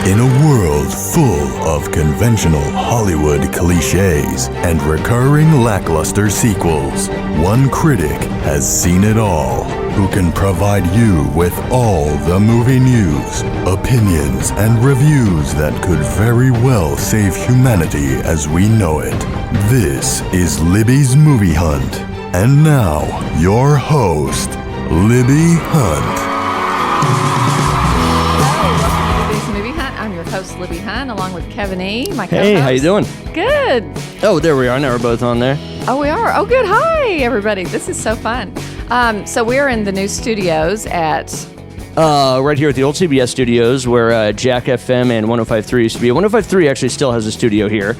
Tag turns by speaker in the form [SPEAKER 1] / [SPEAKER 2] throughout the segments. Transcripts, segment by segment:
[SPEAKER 1] In a world full of conventional Hollywood cliches and recurring lackluster sequels, one critic has seen it all, who can provide you with all the movie news, opinions, and reviews that could very well save humanity as we know it. This is Libby's Movie Hunt. And now, your host, Libby Hunt.
[SPEAKER 2] I'm your host, Libby Hunt, along with Kevin E., my co-host.
[SPEAKER 3] Hey, how you doing?
[SPEAKER 2] Good.
[SPEAKER 3] Oh, there we are. Now we're both on there.
[SPEAKER 2] Oh, we are. Oh, good. Hi, everybody. This is so fun. So we're in the new studios at...
[SPEAKER 3] right here at the old CBS studios where Jack FM and 105.3 used to be. 105.3 actually still has a studio here.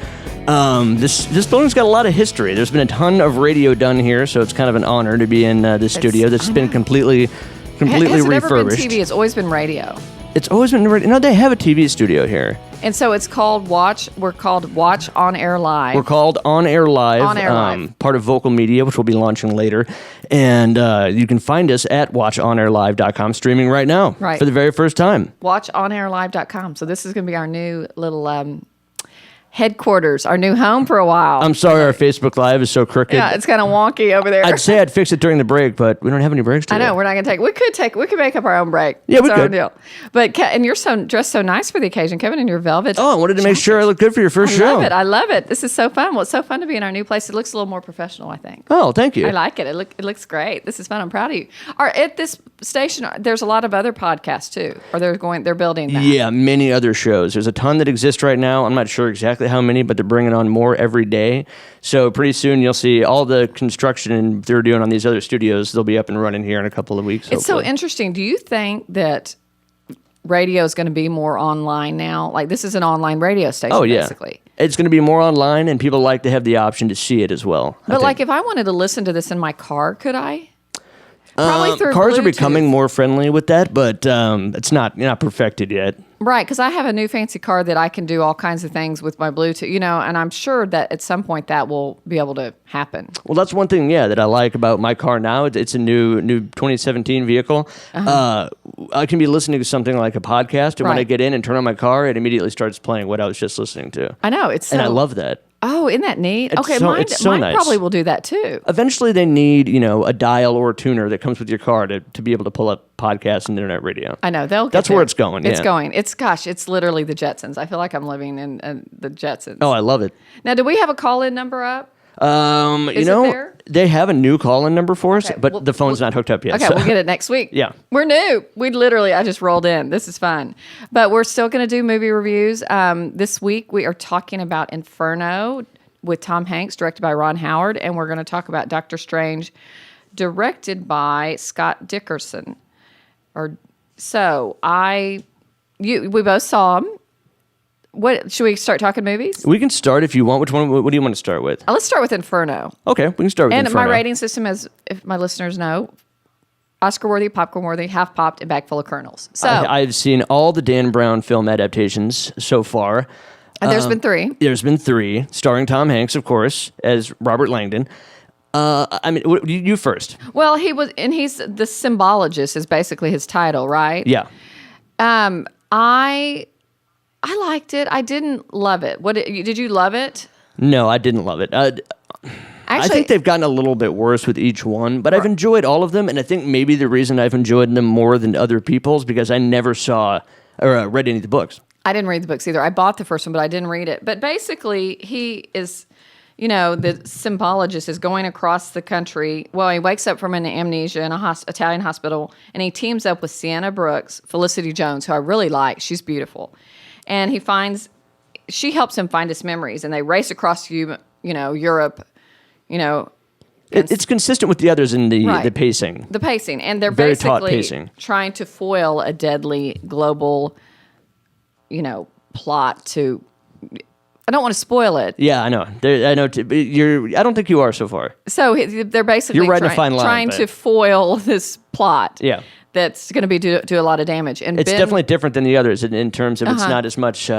[SPEAKER 3] This building's got a lot of history. There's been a ton of radio done here, so it's kind of an honor to be in this studio that's been completely
[SPEAKER 2] Has
[SPEAKER 3] refurbished.
[SPEAKER 2] it ever been TV? It's always been radio.
[SPEAKER 3] It's always been radio. No, they have a TV studio here.
[SPEAKER 2] And so it's called Watch. We're called Watch On Air Live.
[SPEAKER 3] We're called On Air Live.
[SPEAKER 2] On Air Live.
[SPEAKER 3] Part of Vocal Media, which we'll be launching later. And you can find us at watchonairlive.com, streaming right now for the very first time.
[SPEAKER 2] Watchonairlive.com. So this is going to be our new little headquarters, our new home for a while.
[SPEAKER 3] I'm sorry our Facebook Live is so crooked.
[SPEAKER 2] Yeah, it's kind of wonky over there.
[SPEAKER 3] I'd say I'd fix it during the break, but we don't have any breaks today.
[SPEAKER 2] I know, we're not going to take... We could make up our own break.
[SPEAKER 3] Yeah, we
[SPEAKER 2] It's our
[SPEAKER 3] could.
[SPEAKER 2] Deal. But, and you're dressed so nice for the occasion, Kevin, in your velvet
[SPEAKER 3] Oh, I wanted to make sure I look good for your first show.
[SPEAKER 2] I love it. This is so fun. Well, it's so fun to be in our new place. It looks a little more professional, I think.
[SPEAKER 3] Oh, thank you.
[SPEAKER 2] I like it. It looks great. This is fun. I'm proud of you. At this station, there's a lot of other podcasts, too. Or they're building that.
[SPEAKER 3] Yeah, many other shows. There's a ton that exist right now. I'm not sure exactly how many, but they're bringing on more every day. So pretty soon you'll see all the construction they're doing on these other studios. They'll be up and running here in a couple of weeks.
[SPEAKER 2] It's so interesting. Do you think that radio is going to be more online now? Like, this is an online radio station, basically.
[SPEAKER 3] It's going to be more online, and people like to have the option to see it as well.
[SPEAKER 2] But like, if I wanted to listen to this in my car, could I? Probably through
[SPEAKER 3] cars
[SPEAKER 2] Bluetooth.
[SPEAKER 3] are becoming more friendly with that, but it's not perfected yet.
[SPEAKER 2] Right, because I have a new fancy car that I can do all kinds of things with my Bluetooth, and I'm sure that at some point that will be able to happen.
[SPEAKER 3] Well, that's one thing, that I like about my car now. It's a new 2017 vehicle. I can be listening to something like a podcast, and when I get in and turn on my car, it immediately starts playing what I was just listening to.
[SPEAKER 2] I know,
[SPEAKER 3] and I love that.
[SPEAKER 2] Oh, isn't that neat?
[SPEAKER 3] It's so
[SPEAKER 2] mine
[SPEAKER 3] nice.
[SPEAKER 2] Probably will do that too.
[SPEAKER 3] Eventually, they need a dial or a tuner that comes with your car to be able to pull up podcasts and internet radio.
[SPEAKER 2] I know
[SPEAKER 3] That's where it's going.
[SPEAKER 2] It's going. It's literally the Jetsons. I feel like I'm living in the Jetsons.
[SPEAKER 3] Oh, I love it.
[SPEAKER 2] Now, do we have a call-in number up?
[SPEAKER 3] Is
[SPEAKER 2] it there?
[SPEAKER 3] They have a new call-in number for us, but the phone's not hooked up yet.
[SPEAKER 2] Okay,
[SPEAKER 3] so.
[SPEAKER 2] we'll get it next week.
[SPEAKER 3] Yeah.
[SPEAKER 2] We're new. I just rolled in. This is fun. But we're still going to do movie reviews. This week, we are talking about Inferno with Tom Hanks, directed by Ron Howard, and we're going to talk about Doctor Strange, directed by Scott Dickerson. We both saw him. What should we start talking movies?
[SPEAKER 3] We can start if you want. Which one? What do you want to start with?
[SPEAKER 2] Let's start with Inferno.
[SPEAKER 3] Okay, we can start with Inferno.
[SPEAKER 2] And my rating system is, if my listeners know, Oscar-worthy, popcorn-worthy, half-popped, and bag full of kernels. So
[SPEAKER 3] I've seen all the Dan Brown film adaptations so far.
[SPEAKER 2] And there's been three.
[SPEAKER 3] There's been three, starring Tom Hanks, of course, as Robert Langdon. You first.
[SPEAKER 2] Well, he's the symbologist is basically his title, right?
[SPEAKER 3] Yeah.
[SPEAKER 2] I liked it. I didn't love it. Did you love it?
[SPEAKER 3] No, I didn't love it. I think they've gotten a little bit worse with each one, but I've enjoyed all of them, and I think maybe the reason I've enjoyed them more than other people is because I never saw or read any of the books.
[SPEAKER 2] I didn't read the books either. I bought the first one, but I didn't read it. But basically, he is, the symbologist is going across the country. Well, he wakes up from an amnesia in a Italian hospital, and he teams up with Sienna Brooks, Felicity Jones, who I really like. She's beautiful. And she helps him find his memories, and they race across, Europe,
[SPEAKER 3] It's consistent with the others in the pacing.
[SPEAKER 2] The pacing. And they're
[SPEAKER 3] very taut
[SPEAKER 2] basically
[SPEAKER 3] pacing.
[SPEAKER 2] Trying to foil a deadly global plot to... I don't want to spoil it.
[SPEAKER 3] Yeah, I know. I know. I don't think you are so far.
[SPEAKER 2] So they're basically
[SPEAKER 3] You're riding a fine line,
[SPEAKER 2] trying to foil this plot.
[SPEAKER 3] Yeah.
[SPEAKER 2] that's going to do a lot of damage. And
[SPEAKER 3] It's
[SPEAKER 2] Ben,
[SPEAKER 3] definitely different than the others in terms of it's not as much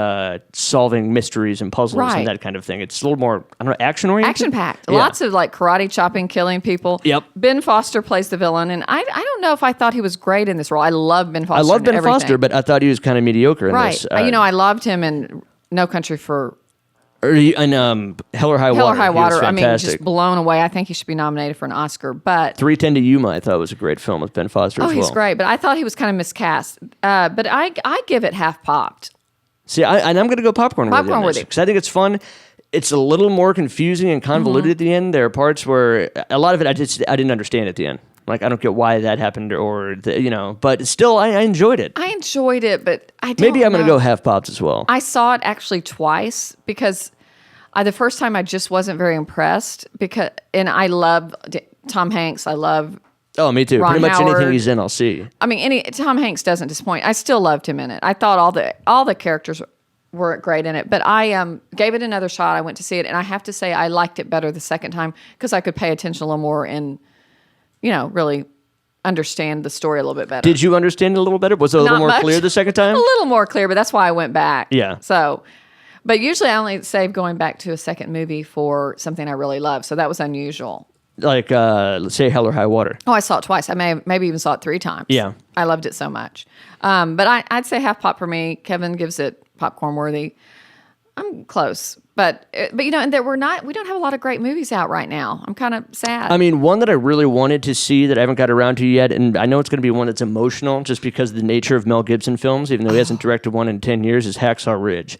[SPEAKER 3] solving mysteries and puzzles
[SPEAKER 2] Right.
[SPEAKER 3] and that kind of thing. It's a little more, I don't know, action-oriented?
[SPEAKER 2] action-packed.
[SPEAKER 3] Yeah.
[SPEAKER 2] Lots of like karate chopping, killing people.
[SPEAKER 3] Yep.
[SPEAKER 2] Ben Foster plays the villain, and I don't know if I thought he was great in this role. I love Ben Foster.
[SPEAKER 3] I love
[SPEAKER 2] in
[SPEAKER 3] Ben
[SPEAKER 2] everything.
[SPEAKER 3] Foster, but I thought he was kind of mediocre in
[SPEAKER 2] right.
[SPEAKER 3] this.
[SPEAKER 2] I loved him in No Country for
[SPEAKER 3] In Hell or High
[SPEAKER 2] Hell or
[SPEAKER 3] Water.
[SPEAKER 2] High
[SPEAKER 3] He was
[SPEAKER 2] Water. I mean,
[SPEAKER 3] fantastic.
[SPEAKER 2] just blown away. I think he should be nominated for an Oscar. But
[SPEAKER 3] 310 to Yuma, I thought was a great film with Ben Foster as well.
[SPEAKER 2] he's great. But I thought he was kind of miscast. But I give it half popped.
[SPEAKER 3] See, I'm going to go popcorn with
[SPEAKER 2] Popcorn
[SPEAKER 3] you
[SPEAKER 2] with you.
[SPEAKER 3] because I think it's fun. It's a little more confusing and convoluted at the end. There are parts where a lot of it I didn't understand at the end. Like, I don't get why that happened but still, I enjoyed it.
[SPEAKER 2] I enjoyed it, but I don't
[SPEAKER 3] Maybe I'm going to
[SPEAKER 2] know.
[SPEAKER 3] go half popped as well.
[SPEAKER 2] I saw it actually twice because the first time I just wasn't very impressed and I love Tom Hanks. I love.
[SPEAKER 3] Oh, me too.
[SPEAKER 2] Ron
[SPEAKER 3] Pretty much anything
[SPEAKER 2] Howard.
[SPEAKER 3] he's in, I'll see.
[SPEAKER 2] I mean, Tom Hanks doesn't disappoint. I still loved him in it. I thought all the characters were great in it, but I gave it another shot. I went to see it, and I have to say I liked it better the second time because I could pay attention a little more and really understand the story a little bit better.
[SPEAKER 3] Did you understand it a little better? Was it a little
[SPEAKER 2] Not
[SPEAKER 3] more
[SPEAKER 2] much.
[SPEAKER 3] clear the second time?
[SPEAKER 2] A little more clear, but that's why I went back.
[SPEAKER 3] Yeah.
[SPEAKER 2] So, but usually I only save going back to a second movie for something I really love. So that was unusual.
[SPEAKER 3] Like, let's say Hell or High Water.
[SPEAKER 2] Oh, I saw it twice. I maybe even saw it 3 times.
[SPEAKER 3] Yeah.
[SPEAKER 2] I loved it so much. But I'd say half pop for me. Kevin gives it popcorn worthy. I'm close. But and we don't have a lot of great movies out right now. I'm kind of sad.
[SPEAKER 3] I mean, one that I really wanted to see that I haven't got around to yet, and I know it's going to be one that's emotional just because of the nature of Mel Gibson films, even though he hasn't directed one in 10 years, is Hacksaw Ridge.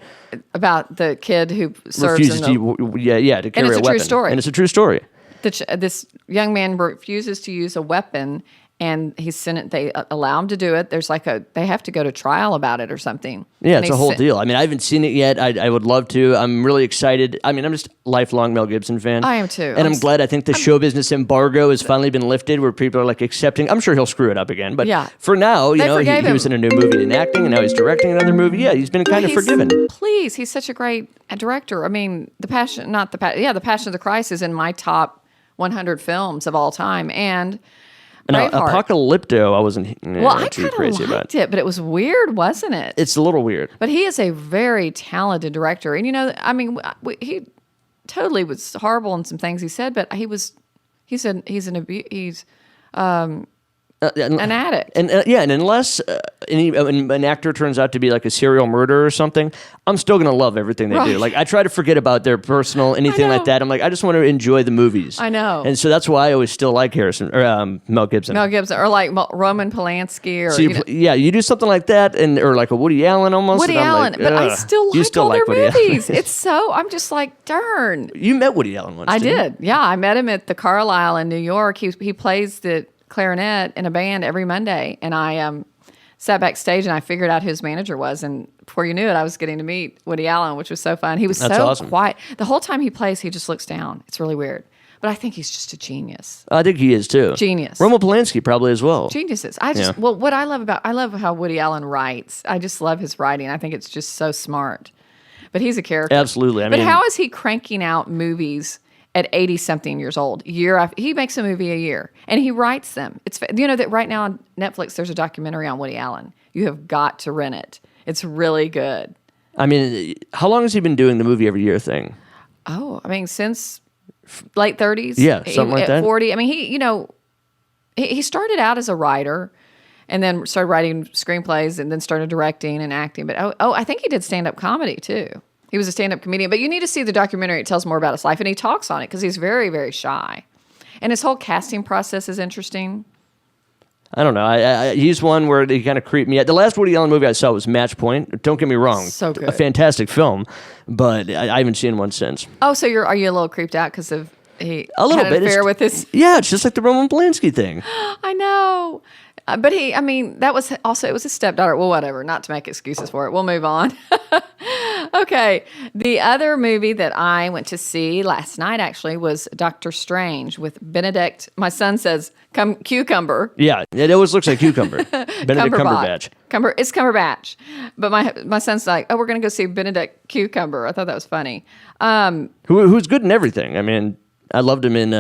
[SPEAKER 2] About the kid who serves
[SPEAKER 3] Refuses
[SPEAKER 2] in the,
[SPEAKER 3] to carry
[SPEAKER 2] it's
[SPEAKER 3] a
[SPEAKER 2] a true
[SPEAKER 3] weapon.
[SPEAKER 2] story.
[SPEAKER 3] And it's a true story.
[SPEAKER 2] this young man refuses to use a weapon, and he's sent. They allow him to do it. There's they have to go to trial about it or something.
[SPEAKER 3] Yeah,
[SPEAKER 2] And
[SPEAKER 3] it's a whole deal. I mean, I haven't seen it yet. I would love to. I'm really excited. I mean, I'm just a lifelong Mel Gibson fan.
[SPEAKER 2] I am too.
[SPEAKER 3] And I'm glad. I think the show business embargo has finally been lifted where people are like accepting. I'm sure he'll screw it up again. But
[SPEAKER 2] Yeah.
[SPEAKER 3] for now,
[SPEAKER 2] They
[SPEAKER 3] he
[SPEAKER 2] forgave
[SPEAKER 3] was
[SPEAKER 2] him.
[SPEAKER 3] in a new movie and acting, and now he's directing another movie. Yeah, he's been kind of forgiven.
[SPEAKER 2] Please, he's such a great director. I mean, The Passion of the Christ is in my top 100 films of all time, and
[SPEAKER 3] Now,
[SPEAKER 2] Braveheart.
[SPEAKER 3] Apocalypto, I wasn't
[SPEAKER 2] I
[SPEAKER 3] too
[SPEAKER 2] kind
[SPEAKER 3] crazy
[SPEAKER 2] of
[SPEAKER 3] about.
[SPEAKER 2] liked it, but it was weird, wasn't it?
[SPEAKER 3] It's a little weird.
[SPEAKER 2] But he is a very talented director, and I mean, he totally was horrible in some things he said, but he's an addict.
[SPEAKER 3] And and unless an actor turns out to be like a serial murderer or something, I'm still gonna love everything they do.
[SPEAKER 2] Right.
[SPEAKER 3] Like I try to forget about their personal anything like
[SPEAKER 2] know.
[SPEAKER 3] that. I'm like I just want to enjoy the movies.
[SPEAKER 2] I know.
[SPEAKER 3] and so that's why I always still like Mel Gibson.
[SPEAKER 2] Mel Gibson, or like Roman Polanski, or
[SPEAKER 3] So you do something like that, or like a Woody Allen almost.
[SPEAKER 2] Woody
[SPEAKER 3] and I'm
[SPEAKER 2] Allen,
[SPEAKER 3] like,
[SPEAKER 2] but I
[SPEAKER 3] ugh.
[SPEAKER 2] still
[SPEAKER 3] You
[SPEAKER 2] like all their
[SPEAKER 3] Woody Allen.
[SPEAKER 2] movies. I'm just like, darn.
[SPEAKER 3] You met Woody Allen once.
[SPEAKER 2] I
[SPEAKER 3] didn't you?
[SPEAKER 2] did. Yeah, I met him at the Carlisle in New York. He plays the clarinet in a band every Monday, and I sat backstage and I figured out who his manager was, and before you knew it, I was getting to meet Woody Allen, which was so fun. He was
[SPEAKER 3] That's
[SPEAKER 2] so
[SPEAKER 3] awesome.
[SPEAKER 2] quiet. The whole time he plays, he just looks down. It's really weird. But I think he's just a genius.
[SPEAKER 3] I think he is too.
[SPEAKER 2] Genius.
[SPEAKER 3] Roman Polanski probably as well.
[SPEAKER 2] Geniuses.
[SPEAKER 3] Yeah.
[SPEAKER 2] What I love how Woody Allen writes. I just love his writing. I think it's just so smart. But he's a character.
[SPEAKER 3] Absolutely. I
[SPEAKER 2] But
[SPEAKER 3] mean,
[SPEAKER 2] how is he cranking out movies at 80-something years old? Year after, he makes a movie a year, and he writes them. It's that right now on Netflix there's a documentary on Woody Allen. You have got to rent it. It's really good.
[SPEAKER 3] I mean, how long has he been doing the movie every year thing?
[SPEAKER 2] Oh, I mean, since late 30s.
[SPEAKER 3] Yeah, something like
[SPEAKER 2] at
[SPEAKER 3] that.
[SPEAKER 2] 40. I mean, he started out as a writer, and then started writing screenplays, and then started directing and acting. But I think he did stand-up comedy too. He was a stand-up comedian. But you need to see the documentary. It tells more about his life, and he talks on it because he's very, very shy. And his whole casting process is interesting.
[SPEAKER 3] I don't know. He's one where he kind of creeped me out. The last Woody Allen movie I saw was Match Point. Don't get me wrong.
[SPEAKER 2] So good.
[SPEAKER 3] A fantastic film, but I haven't seen one since.
[SPEAKER 2] Oh, so are you a little creeped out because of he
[SPEAKER 3] A little
[SPEAKER 2] had
[SPEAKER 3] bit.
[SPEAKER 2] an affair with his...
[SPEAKER 3] Yeah, it's just like the Roman Polanski thing.
[SPEAKER 2] I know. But that was also, it was his stepdaughter. Well, whatever, not to make excuses for it. We'll move on. Okay. The other movie that I went to see last night actually was Doctor Strange with Benedict. My son says, cucumber.
[SPEAKER 3] Yeah, it always looks like cucumber. Benedict Cumberbatch.
[SPEAKER 2] It's Cumberbatch. But my son's like, oh, we're going to go see Benedict Cucumber. I thought that was funny.
[SPEAKER 3] Who's good in everything. I mean, I loved him in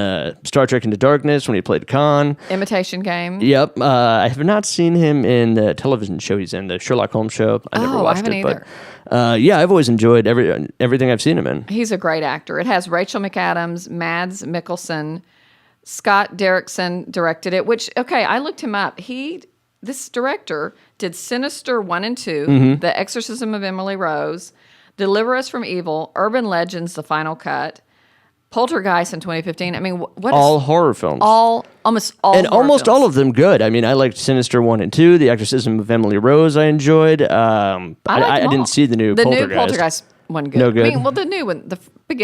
[SPEAKER 3] Star Trek Into Darkness when he played Khan.
[SPEAKER 2] Imitation Game.
[SPEAKER 3] Yep. I have not seen him in the television show he's in, the Sherlock Holmes show. I never watched
[SPEAKER 2] haven't
[SPEAKER 3] it,
[SPEAKER 2] either.
[SPEAKER 3] But yeah, I've always enjoyed everything I've seen him in.
[SPEAKER 2] He's a great actor. It has Rachel McAdams, Mads Mikkelsen, Scott Derrickson directed it, which, okay, I looked him up. This director did Sinister 1 and 2, The Exorcism of Emily Rose, Deliver Us from Evil, Urban Legends, The Final Cut, Poltergeist in 2015. I mean,
[SPEAKER 3] all horror films.
[SPEAKER 2] Almost all
[SPEAKER 3] and
[SPEAKER 2] horror
[SPEAKER 3] almost
[SPEAKER 2] films.
[SPEAKER 3] all of them good. I mean, I liked Sinister 1 and 2, The Exorcism of Emily Rose I enjoyed. I didn't see the new Poltergeist.
[SPEAKER 2] The new Poltergeist one good.
[SPEAKER 3] No good?
[SPEAKER 2] I mean, well, the new one,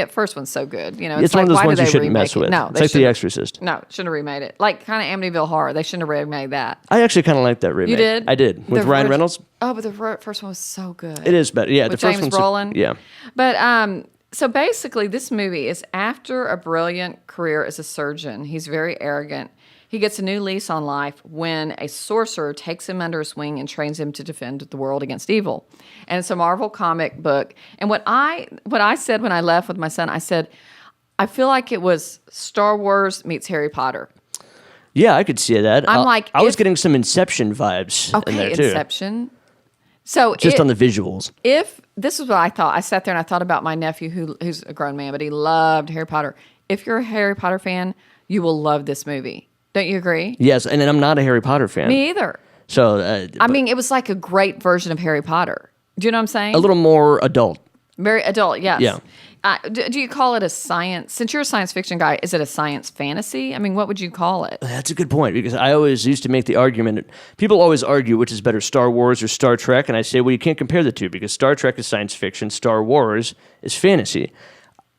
[SPEAKER 2] first one's so good. You know,
[SPEAKER 3] It's
[SPEAKER 2] like,
[SPEAKER 3] one of those
[SPEAKER 2] why
[SPEAKER 3] ones
[SPEAKER 2] do
[SPEAKER 3] you
[SPEAKER 2] they
[SPEAKER 3] shouldn't
[SPEAKER 2] remake
[SPEAKER 3] mess with.
[SPEAKER 2] No,
[SPEAKER 3] it's like The Exorcist.
[SPEAKER 2] No, shouldn't have remade it. Like kind of Amityville Horror. They shouldn't have remade that.
[SPEAKER 3] I actually kind of liked that remake.
[SPEAKER 2] You did?
[SPEAKER 3] I did. With Ryan Reynolds.
[SPEAKER 2] Oh, but the first one was so good.
[SPEAKER 3] It is better. Yeah,
[SPEAKER 2] With
[SPEAKER 3] the first
[SPEAKER 2] James
[SPEAKER 3] one's
[SPEAKER 2] Brolin.
[SPEAKER 3] Yeah.
[SPEAKER 2] But so basically, this movie is after a brilliant career as a surgeon. He's very arrogant. He gets a new lease on life when a sorcerer takes him under his wing and trains him to defend the world against evil. And it's a Marvel comic book. And what I said when I left with my son, I said, I feel like it was Star Wars meets Harry Potter.
[SPEAKER 3] Yeah, I could see that. I was
[SPEAKER 2] if-
[SPEAKER 3] getting some Inception vibes in there too.
[SPEAKER 2] Inception. So
[SPEAKER 3] Just on the visuals.
[SPEAKER 2] If this is what I thought, I sat there and I thought about my nephew who's a grown man, but he loved Harry Potter. If you're a Harry Potter fan, you will love this movie. Don't you agree?
[SPEAKER 3] Yes, and then I'm not a Harry Potter fan.
[SPEAKER 2] Me either.
[SPEAKER 3] So
[SPEAKER 2] I mean, it was like a great version of Harry Potter. Do you know what I'm saying?
[SPEAKER 3] a little more adult.
[SPEAKER 2] Very adult, yes.
[SPEAKER 3] Yeah.
[SPEAKER 2] Do you call it a science? Since you're a science fiction guy, is it a science fantasy? I mean, what would you call it?
[SPEAKER 3] That's a good point because I always used to make the argument. People always argue which is better, Star Wars or Star Trek, and I say, well, you can't compare the two because Star Trek is science fiction, Star Wars is fantasy.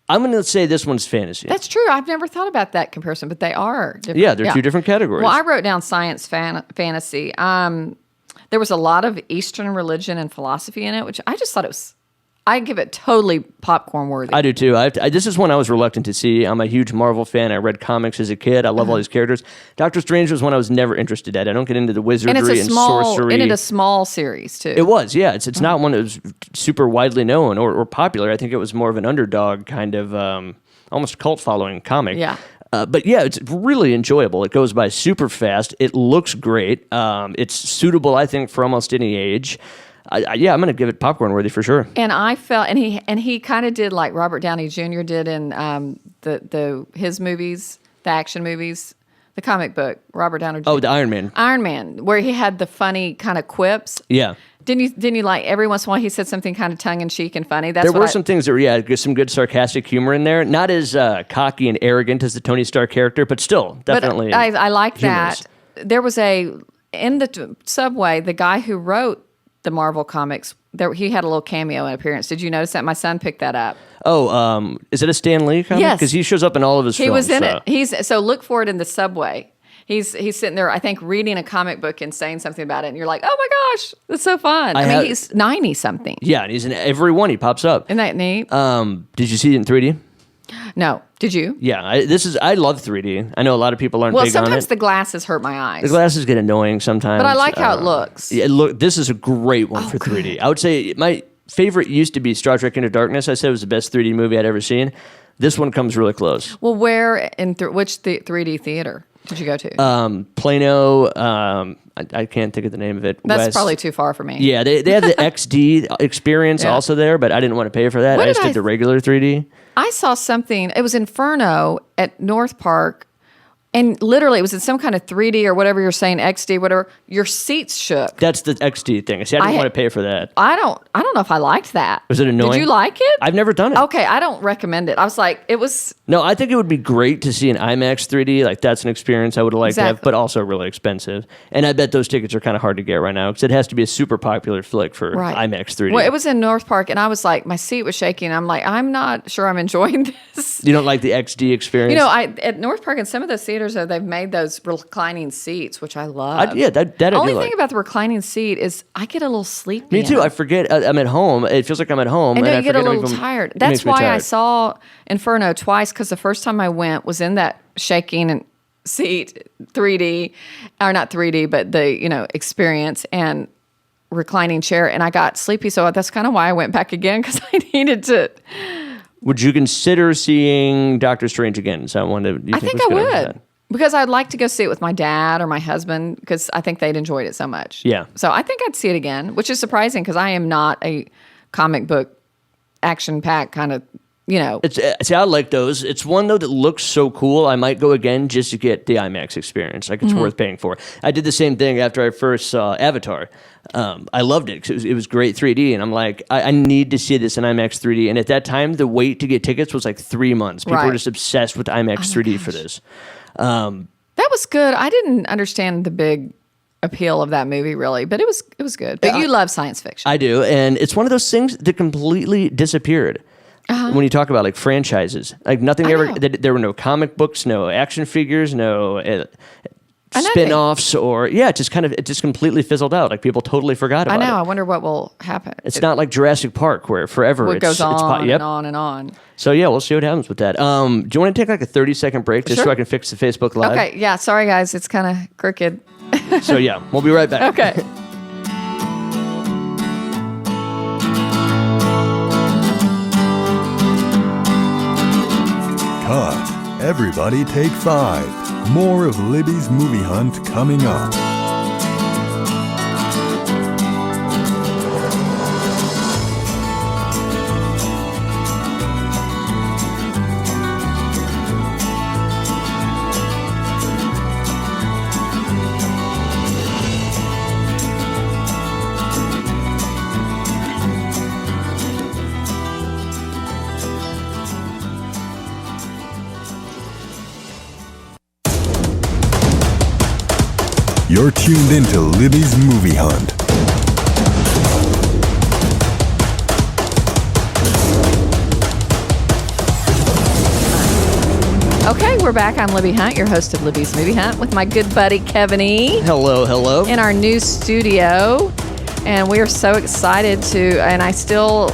[SPEAKER 3] I'm going to say this one's fantasy.
[SPEAKER 2] That's true. I've never thought about that comparison, but they are different.
[SPEAKER 3] Yeah, they're two different categories.
[SPEAKER 2] Well, I wrote down science fantasy. There was a lot of Eastern religion and philosophy in it, which I just thought it was. I give it totally popcorn worthy.
[SPEAKER 3] I do too. This is one I was reluctant to see. I'm a huge Marvel fan. I read comics as a kid. I love all these characters. Doctor Strange was one I was never interested in. I don't get into the wizardry and sorcery.
[SPEAKER 2] And it's a small series too.
[SPEAKER 3] It was, yeah. It's not one that was super widely known or popular. I think it was more of an underdog kind of almost cult following comic.
[SPEAKER 2] Yeah.
[SPEAKER 3] But yeah, it's really enjoyable. It goes by super fast. It looks great. It's suitable, I think, for almost any age. I'm going to give it popcorn worthy for sure.
[SPEAKER 2] And I felt, and he kind of did like Robert Downey Jr. did in his movies, the action movies, the comic book. Robert Downey Jr.
[SPEAKER 3] Oh, the Iron Man.
[SPEAKER 2] Iron Man, where he had the funny kind of quips.
[SPEAKER 3] Yeah.
[SPEAKER 2] Didn't you like every once in a while he said something kind of tongue in cheek and funny?
[SPEAKER 3] There were some things that were, some good sarcastic humor in there. Not as cocky and arrogant as the Tony Stark character, but still, definitely.
[SPEAKER 2] But I like
[SPEAKER 3] humorous.
[SPEAKER 2] that. There was in the subway, the guy who wrote the Marvel comics, he had a little cameo appearance. Did you notice that? My son picked that up.
[SPEAKER 3] Oh, is it a Stan Lee comic?
[SPEAKER 2] Yes.
[SPEAKER 3] Because he shows up in all of his films.
[SPEAKER 2] He was in it. So look for it in the subway. He's sitting there, I think, reading a comic book and saying something about it, and you're like, oh my gosh, that's so fun. I mean, he's 90-something.
[SPEAKER 3] Yeah, and he's in every one. He pops up.
[SPEAKER 2] Isn't that neat?
[SPEAKER 3] Did you see it in 3D?
[SPEAKER 2] No. Did you?
[SPEAKER 3] Yeah, I love 3D. I know a lot of people aren't big on it.
[SPEAKER 2] Well, sometimes the glasses hurt my eyes.
[SPEAKER 3] The glasses get annoying sometimes.
[SPEAKER 2] But I like how it looks.
[SPEAKER 3] Yeah, this is a great one for 3D.
[SPEAKER 2] Good.
[SPEAKER 3] I would say my favorite used to be Star Trek Into Darkness. I said it was the best 3D movie I'd ever seen. This one comes really close.
[SPEAKER 2] Well, where which 3D theater did you go to?
[SPEAKER 3] Plano. I can't think of the name of it.
[SPEAKER 2] That's
[SPEAKER 3] West.
[SPEAKER 2] probably too far for me.
[SPEAKER 3] Yeah, they had the XD experience also there, but I didn't want to pay for that. I just did the regular 3D.
[SPEAKER 2] I saw something. It was Inferno at North Park, and literally it was in some kind of 3D or whatever you're saying, XD, whatever. Your seats shook.
[SPEAKER 3] That's the XD thing. See, I didn't want to pay for that.
[SPEAKER 2] I don't know if I liked that.
[SPEAKER 3] Was it annoying?
[SPEAKER 2] Did you like it?
[SPEAKER 3] I've never done it.
[SPEAKER 2] Okay, I don't recommend it. I was like, it was.
[SPEAKER 3] No, I think it would be great to see an IMAX 3D. Like, that's an experience I would like to have, but also really expensive. And I bet those tickets are kind of hard to get right now because it has to be a super popular flick for IMAX 3D.
[SPEAKER 2] Well, it was in North Park, and I was like, my seat was shaking. I'm like, I'm not sure I'm enjoying this.
[SPEAKER 3] You don't like the XD experience?
[SPEAKER 2] You know, at North Park and some of those theaters, though, they've made those reclining seats, which I love.
[SPEAKER 3] The
[SPEAKER 2] only thing about the reclining seat is I get a little sleepy.
[SPEAKER 3] Me too. I forget I'm at home. It feels like I'm at home.
[SPEAKER 2] And
[SPEAKER 3] I
[SPEAKER 2] get a little tired. That's why I saw Inferno twice, because the first time I went was in that shaking and seat 3D, or not 3D, but the experience and reclining chair, and I got sleepy. So that's kind of why I went back again, because I needed to
[SPEAKER 3] Would you consider seeing Doctor Strange again? Is that one that you
[SPEAKER 2] I
[SPEAKER 3] think
[SPEAKER 2] think
[SPEAKER 3] was
[SPEAKER 2] I
[SPEAKER 3] good?
[SPEAKER 2] would. Because I'd like to go see it with my dad or my husband because I think they'd enjoyed it so much.
[SPEAKER 3] Yeah.
[SPEAKER 2] So I think I'd see it again, which is surprising because I am not a comic book action-packed kind of,
[SPEAKER 3] See, I like those. It's one though that looks so cool. I might go again just to get the IMAX experience. Like it's worth paying for. I did the same thing after I first saw Avatar. I loved it because it was great 3D, and I'm like, I need to see this in IMAX 3D. And at that time, the wait to get tickets was like 3 months. People were just obsessed with IMAX 3D for this.
[SPEAKER 2] That was good. I didn't understand the big appeal of that movie really, but it was good. But you love science fiction.
[SPEAKER 3] I do, and it's one of those things that completely disappeared. When you talk about like franchises, like nothing ever. There were no comic books, no action figures, no spin-offs, or it just completely fizzled out. Like people totally forgot about it.
[SPEAKER 2] I know. I wonder what will happen.
[SPEAKER 3] It's not like Jurassic Park where forever
[SPEAKER 2] it goes on
[SPEAKER 3] yep.
[SPEAKER 2] and on and on.
[SPEAKER 3] So yeah, we'll see what happens with that. Do you want to take like a 30-second break just so I can fix the Facebook Live?
[SPEAKER 2] Okay. Yeah. Sorry guys, it's kind of crooked.
[SPEAKER 3] So yeah, we'll be right back.
[SPEAKER 2] Okay.
[SPEAKER 1] Cut. Everybody take 5. More of Libby's movie hunt coming up. You're tuned into Libby's Movie Hunt.
[SPEAKER 2] Okay, we're back. I'm Libby Hunt, your host of Libby's Movie Hunt, with my good buddy Kevin E.
[SPEAKER 3] Hello, hello.
[SPEAKER 2] In our new studio, and we are so excited and I still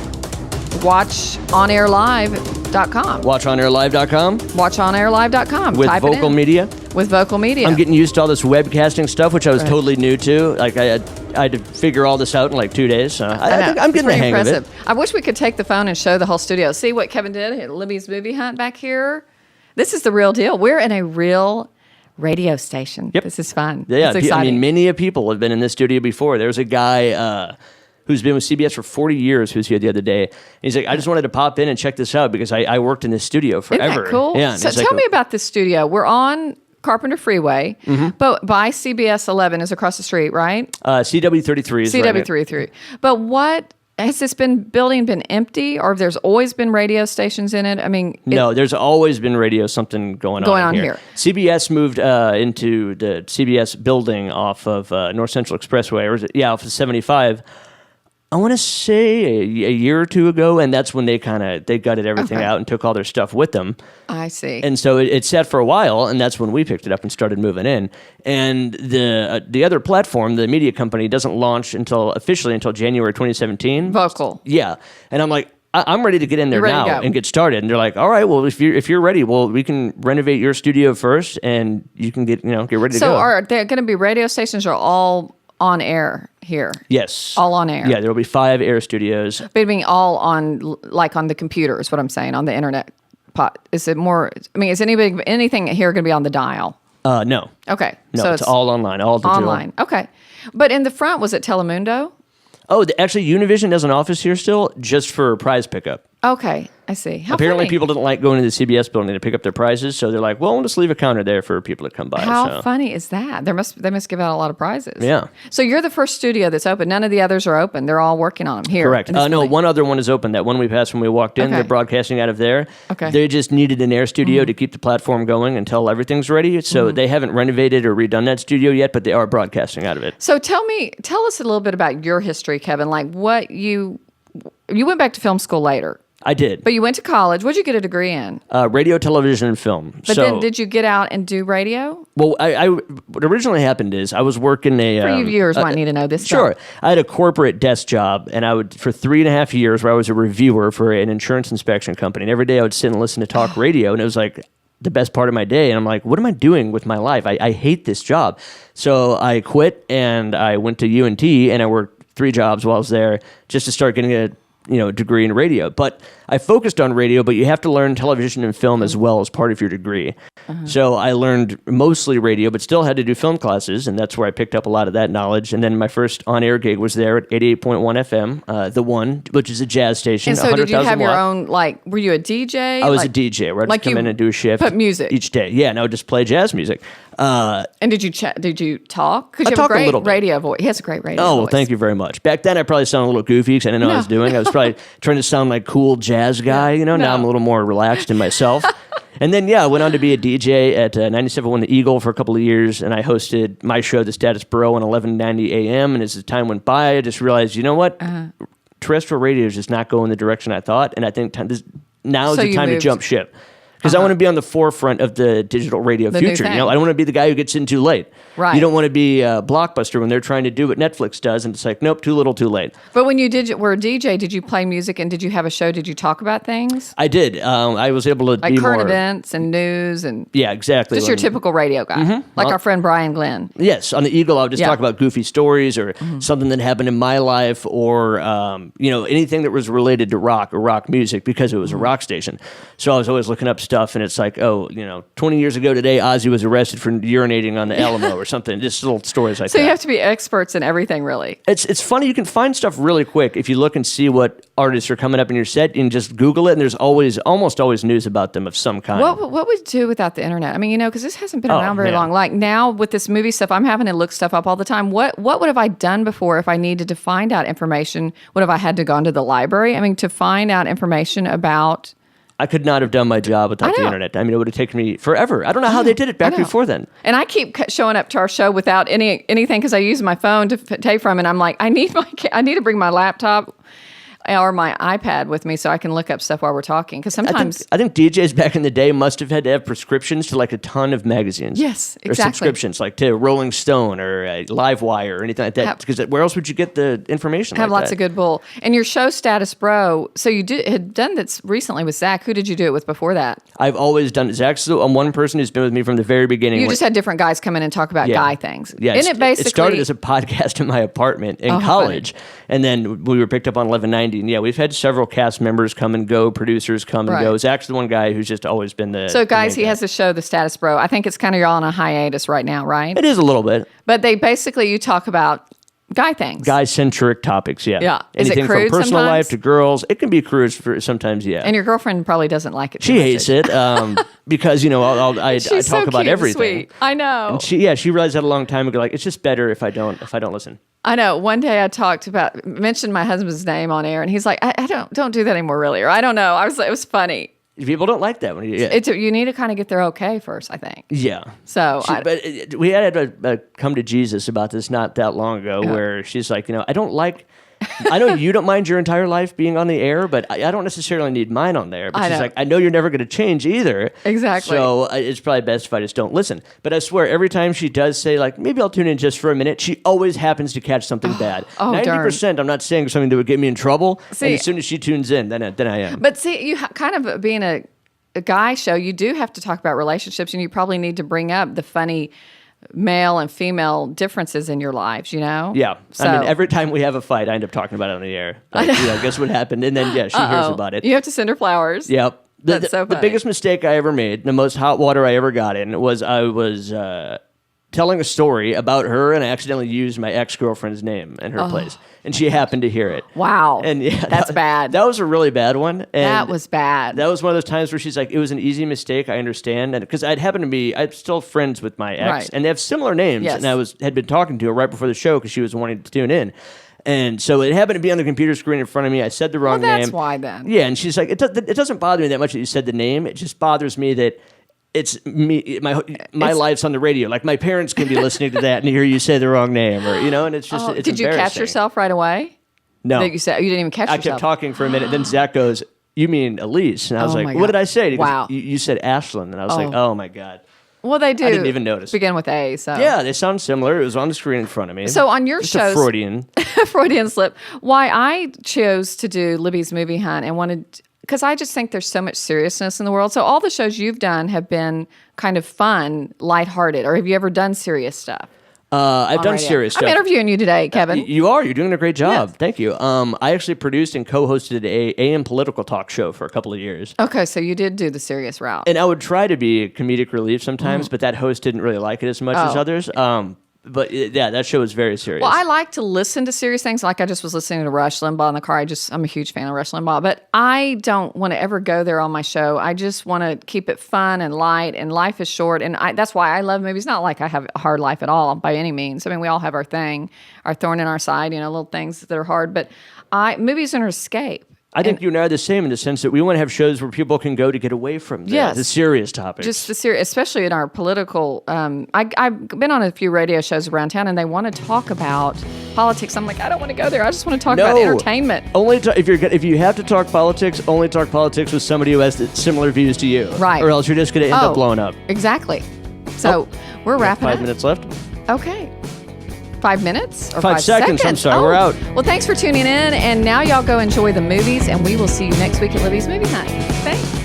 [SPEAKER 2] watch onairlive.com.
[SPEAKER 3] WatchOnAirLive.com?
[SPEAKER 2] WatchOnAirLive.com.
[SPEAKER 3] With
[SPEAKER 2] Type it
[SPEAKER 3] Vocal
[SPEAKER 2] in.
[SPEAKER 3] Media?
[SPEAKER 2] With Vocal Media.
[SPEAKER 3] I'm getting used to all this webcasting stuff, which I was totally new to. Like I had to figure all this out in like 2 days. So I think I'm getting the hang of it.
[SPEAKER 2] I wish we could take the phone and show the whole studio. See what Kevin did at Libby's Movie Hunt back here? This is the real deal. We're in a real radio station.
[SPEAKER 3] Yep.
[SPEAKER 2] This is fun.
[SPEAKER 3] Yeah,
[SPEAKER 2] it's exciting.
[SPEAKER 3] many people have been in this studio before. There was a guy who's been with CBS for 40 years who's here the other day. And he's like, I just wanted to pop in and check this out because I worked in this studio forever.
[SPEAKER 2] Isn't that cool?
[SPEAKER 3] Yeah.
[SPEAKER 2] So tell me about this studio. We're on Carpenter Freeway, but by CBS 11 is across the street, right?
[SPEAKER 3] CW33 is
[SPEAKER 2] CW33. But what has this building been empty, or there's always been radio stations in it? I mean,
[SPEAKER 3] no, there's always been something going on here. CBS moved into the CBS building off of North Central Expressway, off of 75. I want to say a year or two ago, and that's when they gutted everything out and took all their stuff with them.
[SPEAKER 2] I see.
[SPEAKER 3] And so it sat for a while, and that's when we picked it up and started moving in. And the other platform, the media company, doesn't launch officially until January 2017.
[SPEAKER 2] Vocal.
[SPEAKER 3] Yeah, and I'm like, I'm ready to get in there now and get started. And they're like, all right, well, if you're ready, well, we can renovate your studio first, and you can get ready to go.
[SPEAKER 2] So are there going to be radio stations or all on air here?
[SPEAKER 3] Yes.
[SPEAKER 2] All on air?
[SPEAKER 3] Yeah, there will be 5 air studios.
[SPEAKER 2] But I mean all on the computer is what I'm saying, on the internet. Is it more, is anything here going to be on the dial?
[SPEAKER 3] No.
[SPEAKER 2] Okay.
[SPEAKER 3] No,
[SPEAKER 2] so
[SPEAKER 3] it's all online, all digital.
[SPEAKER 2] Online. Okay. But in the front, was it Telemundo?
[SPEAKER 3] Oh, actually, Univision has an office here still just for prize pickup.
[SPEAKER 2] Okay, I see. How
[SPEAKER 3] Apparently,
[SPEAKER 2] funny.
[SPEAKER 3] people didn't like going to the CBS building to pick up their prizes, so they're like, well, we'll just leave a counter there for people to come by.
[SPEAKER 2] How funny is that? They must give out a lot of prizes.
[SPEAKER 3] Yeah.
[SPEAKER 2] So you're the first studio that's open. None of the others are open. They're all working on them here.
[SPEAKER 3] Correct. No, one other one is open. That one we passed when we walked in.
[SPEAKER 2] Okay.
[SPEAKER 3] They're broadcasting out of there.
[SPEAKER 2] Okay.
[SPEAKER 3] They just needed an air studio to keep the platform going until everything's ready. So they haven't renovated or redone that studio yet, but they are broadcasting out of it.
[SPEAKER 2] So tell us a little bit about your history, Kevin. Like what you went back to film school later.
[SPEAKER 3] I did.
[SPEAKER 2] But you went to college. What did you get a degree in?
[SPEAKER 3] Radio, television, and film.
[SPEAKER 2] But then did you get out and do radio?
[SPEAKER 3] Well, what originally happened is I was working
[SPEAKER 2] For you viewers might need to know this.
[SPEAKER 3] Sure.
[SPEAKER 2] Stuff.
[SPEAKER 3] I had a corporate desk job, and for 3.5 years where I was a reviewer for an insurance inspection company. And every day I would sit and listen to talk radio, and it was like the best part of my day. And I'm like, what am I doing with my life? I hate this job. So I quit, and I went to UNT, and I worked 3 jobs while I was there just to start getting a degree in radio. But I focused on radio, but you have to learn television and film as well as part of your degree. So I learned mostly radio, but still had to do film classes, and that's where I picked up a lot of that knowledge. And then my first on-air gig was there at 88.1 FM, The One, which is a jazz station.
[SPEAKER 2] And so did you have
[SPEAKER 3] 100,000
[SPEAKER 2] your
[SPEAKER 3] watt.
[SPEAKER 2] own, like, were you a DJ?
[SPEAKER 3] I was a DJ, where I'd
[SPEAKER 2] like
[SPEAKER 3] just come
[SPEAKER 2] you
[SPEAKER 3] in and do a shift.
[SPEAKER 2] put music?
[SPEAKER 3] Each day. Yeah, and I would just play jazz music.
[SPEAKER 2] And did you talk? Because you have
[SPEAKER 3] talk
[SPEAKER 2] a
[SPEAKER 3] a
[SPEAKER 2] great
[SPEAKER 3] little bit.
[SPEAKER 2] radio voice. He has a great radio
[SPEAKER 3] Oh, well,
[SPEAKER 2] voice.
[SPEAKER 3] thank you very much. Back then, I probably sounded a little goofy because I didn't know what I was doing. I was probably trying to sound like cool jazz guy, Now
[SPEAKER 2] No.
[SPEAKER 3] I'm a little more relaxed in myself. And then, I went on to be a DJ at 97.1 The Eagle for a couple of years, and I hosted my show, The Status Bro, on 1190 AM. And as the time went by, I just realized, you know what? Terrestrial radio is just not going the direction I thought, and I think now is
[SPEAKER 2] So
[SPEAKER 3] the
[SPEAKER 2] you
[SPEAKER 3] time to
[SPEAKER 2] moved-
[SPEAKER 3] jump ship. Because I want to be on the forefront of the digital radio
[SPEAKER 2] The new
[SPEAKER 3] future.
[SPEAKER 2] thing.
[SPEAKER 3] I don't want to be the guy who gets in too late.
[SPEAKER 2] Right.
[SPEAKER 3] You don't want to be Blockbuster when they're trying to do what Netflix does, and it's like, nope, too little, too late.
[SPEAKER 2] But when you were a DJ, did you play music and did you have a show? Did you talk about things?
[SPEAKER 3] I did. I was able to
[SPEAKER 2] Like
[SPEAKER 3] be
[SPEAKER 2] current
[SPEAKER 3] more.
[SPEAKER 2] events and news and
[SPEAKER 3] Yeah, exactly.
[SPEAKER 2] just your typical radio guy. Like our friend Brian Glenn.
[SPEAKER 3] Yes, on the Eagle, I would just
[SPEAKER 2] Yeah.
[SPEAKER 3] talk about goofy stories or something that happened in my life, or anything that was related to rock or rock music, because it was a rock station. So I was always looking up stuff, and it's like, 20 years ago today, Ozzy was arrested for urinating on the Alamo or something. Just little stories like
[SPEAKER 2] So
[SPEAKER 3] that.
[SPEAKER 2] you have to be experts in everything, really.
[SPEAKER 3] It's funny. You can find stuff really quick if you look and see what artists are coming up in your set. You can just Google it, and there's almost always news about them of some kind.
[SPEAKER 2] What would you do without the internet? I mean, because this hasn't been around very
[SPEAKER 3] man.
[SPEAKER 2] long. Like now with this movie stuff, I'm having to look stuff up all the time. What would have I done before if I needed to find out information? Would have I had to gone to the library? I mean, to find out information about.
[SPEAKER 3] I could not have done my job without the
[SPEAKER 2] know.
[SPEAKER 3] internet. I mean, it would have taken me forever. I don't know how they did it back
[SPEAKER 2] I know.
[SPEAKER 3] before then.
[SPEAKER 2] And I keep showing up to our show without anything because I use my phone to tape from, and I'm like, I need to bring my laptop or my iPad with me so I can look up stuff while we're talking. Because sometimes,
[SPEAKER 3] I think DJs back in the day must have had to have prescriptions to like a ton of magazines.
[SPEAKER 2] Yes,
[SPEAKER 3] Or
[SPEAKER 2] exactly.
[SPEAKER 3] subscriptions, like to Rolling Stone or Livewire or anything like that. Because where else would you get the information
[SPEAKER 2] have
[SPEAKER 3] like
[SPEAKER 2] lots
[SPEAKER 3] that?
[SPEAKER 2] of good bull. And your show Status Bro. So you had done this recently with Zach. Who did you do it with before that?
[SPEAKER 3] I've always done it. Zach's one person who's been with me from the very beginning.
[SPEAKER 2] You just had different guys come in and talk about guy things.
[SPEAKER 3] Yeah,
[SPEAKER 2] Isn't it basically?
[SPEAKER 3] It started as a podcast in my apartment in
[SPEAKER 2] how
[SPEAKER 3] college, and then we were picked up on 1190. And we've had several cast members come and go, producers come and go.
[SPEAKER 2] Right.
[SPEAKER 3] Zach's the one guy who's just always been the.
[SPEAKER 2] So, guys,
[SPEAKER 3] the
[SPEAKER 2] he
[SPEAKER 3] main
[SPEAKER 2] has the show, The Status Bro. I think it's kind of you're on a hiatus right now, right?
[SPEAKER 3] guy. It is a little bit
[SPEAKER 2] But they basically, you talk about guy things.
[SPEAKER 3] guy-centric topics. Yeah.
[SPEAKER 2] Yeah. Is it
[SPEAKER 3] Anything from
[SPEAKER 2] crude
[SPEAKER 3] personal
[SPEAKER 2] sometimes?
[SPEAKER 3] life to girls. It can be crude for sometimes. Yeah.
[SPEAKER 2] And your girlfriend probably doesn't like it. too
[SPEAKER 3] She
[SPEAKER 2] much,
[SPEAKER 3] hates
[SPEAKER 2] does
[SPEAKER 3] it because I
[SPEAKER 2] She's so
[SPEAKER 3] talk about
[SPEAKER 2] cute and
[SPEAKER 3] everything.
[SPEAKER 2] sweet. I know.
[SPEAKER 3] And she realized that a long time ago. Like, it's just better if I don't listen.
[SPEAKER 2] I know. One day I mentioned my husband's name on air, and he's like, "I don't do that anymore, really." Or I don't know. It was funny.
[SPEAKER 3] People don't like that when you. Yeah.
[SPEAKER 2] You need to kind of get their okay first, I think.
[SPEAKER 3] Yeah.
[SPEAKER 2] So,
[SPEAKER 3] But we had a come to Jesus about this not that long ago, where she's like, I don't like. I know you don't mind your entire life being on the air, but I don't necessarily need mine on there. But
[SPEAKER 2] I
[SPEAKER 3] she's
[SPEAKER 2] know.
[SPEAKER 3] like, I know you're never going to change either.
[SPEAKER 2] Exactly.
[SPEAKER 3] So it's probably best if I just don't listen. But I swear, every time she does say, like, maybe I'll tune in just for a minute, she always happens to catch something bad.
[SPEAKER 2] Oh,
[SPEAKER 3] 90%, I'm not saying something that would get me in trouble.
[SPEAKER 2] See-
[SPEAKER 3] and as soon as she tunes in, then I am.
[SPEAKER 2] But see, you kind of being a guy show, you do have to talk about relationships, and you probably need to bring up the funny male and female differences in your lives,
[SPEAKER 3] Yeah.
[SPEAKER 2] So,
[SPEAKER 3] I mean, every time we have a fight, I end up talking about it on the air. Like, guess what happened? And then, she hears about it.
[SPEAKER 2] You have to send her flowers.
[SPEAKER 3] Yep.
[SPEAKER 2] That's so
[SPEAKER 3] the
[SPEAKER 2] funny.
[SPEAKER 3] biggest mistake I ever made, the most hot water I ever got in, was I was telling a story about her, and I accidentally used my ex-girlfriend's name in her place. And she happened to hear it.
[SPEAKER 2] Wow.
[SPEAKER 3] And
[SPEAKER 2] That's bad.
[SPEAKER 3] That was a really bad one. And
[SPEAKER 2] That was bad.
[SPEAKER 3] That was one of those times where she's like, it was an easy mistake, I understand. And because I'm still friends with my ex,
[SPEAKER 2] Right.
[SPEAKER 3] and they have similar names.
[SPEAKER 2] Yes.
[SPEAKER 3] And I had been talking to her right before the show because she was wanting to tune in. And so it happened to be on the computer screen in front of me. I said the wrong
[SPEAKER 2] Well,
[SPEAKER 3] name.
[SPEAKER 2] that's why then.
[SPEAKER 3] Yeah, and she's like, it doesn't bother me that much that you said the name. It just bothers me that it's me, my life's on the radio. Like, my parents can be listening to that and hear you say the wrong name, or and it's just it's
[SPEAKER 2] Did you catch
[SPEAKER 3] embarrassing.
[SPEAKER 2] yourself right away?
[SPEAKER 3] No,
[SPEAKER 2] That you said you didn't even catch
[SPEAKER 3] I
[SPEAKER 2] yourself.
[SPEAKER 3] kept talking for a minute. Then Zach goes, "You mean Elise?" And I was
[SPEAKER 2] Oh
[SPEAKER 3] like,
[SPEAKER 2] my
[SPEAKER 3] "What
[SPEAKER 2] God.
[SPEAKER 3] did I say?" He goes,
[SPEAKER 2] Wow.
[SPEAKER 3] You said Ashlyn, and I was like, "Oh my God."
[SPEAKER 2] Well, they do.
[SPEAKER 3] I didn't even notice.
[SPEAKER 2] Begin with A. So
[SPEAKER 3] Yeah, they sound similar. It was on the screen in front of me.
[SPEAKER 2] So on your
[SPEAKER 3] just
[SPEAKER 2] shows,
[SPEAKER 3] a Freudian.
[SPEAKER 2] Freudian slip. Why I chose to do Libby's Movie Hunt and wanted, because I just think there's so much seriousness in the world. So all the shows you've done have been kind of fun, lighthearted, or have you ever done serious stuff?
[SPEAKER 3] I've done
[SPEAKER 2] radio.
[SPEAKER 3] serious stuff.
[SPEAKER 2] I'm interviewing you today, Kevin.
[SPEAKER 3] You are. You're doing a great job.
[SPEAKER 2] Yes.
[SPEAKER 3] Thank you. I actually produced and co-hosted a AM political talk show for a couple of years.
[SPEAKER 2] Okay, so you did do the serious route.
[SPEAKER 3] And I would try to be comedic relief sometimes, but that host didn't really like it as much as others. But yeah, that show was very serious.
[SPEAKER 2] Well, I like to listen to serious things. Like I just was listening to Rush Limbaugh in the car. I'm a huge fan of Rush Limbaugh, but I don't want to ever go there on my show. I just want to keep it fun and light, and life is short. And that's why I love movies. Not like I have a hard life at all by any means. I mean, we all have our thing, our thorn in our side, little things that are hard, but movies are an escape.
[SPEAKER 3] I think you and I are the same in the sense that we want to have shows where people can go to get away from the serious topics.
[SPEAKER 2] Just the serious, especially in our political. I've been on a few radio shows around town, and they want to talk about politics. I'm like, I don't want to go there. I just want to talk about entertainment.
[SPEAKER 3] If you have to talk politics, only talk politics with somebody who has similar views to you.
[SPEAKER 2] Right.
[SPEAKER 3] Or else you're just going to end up blowing up.
[SPEAKER 2] Exactly. So we're wrapping up.
[SPEAKER 3] 5 minutes left.
[SPEAKER 2] Okay. 5 minutes or
[SPEAKER 3] 5 seconds. I'm sorry, we're out.
[SPEAKER 2] Well, thanks for tuning in, and now y'all go enjoy the movies, and we will see you next week at Libby's Movie Night. Thanks.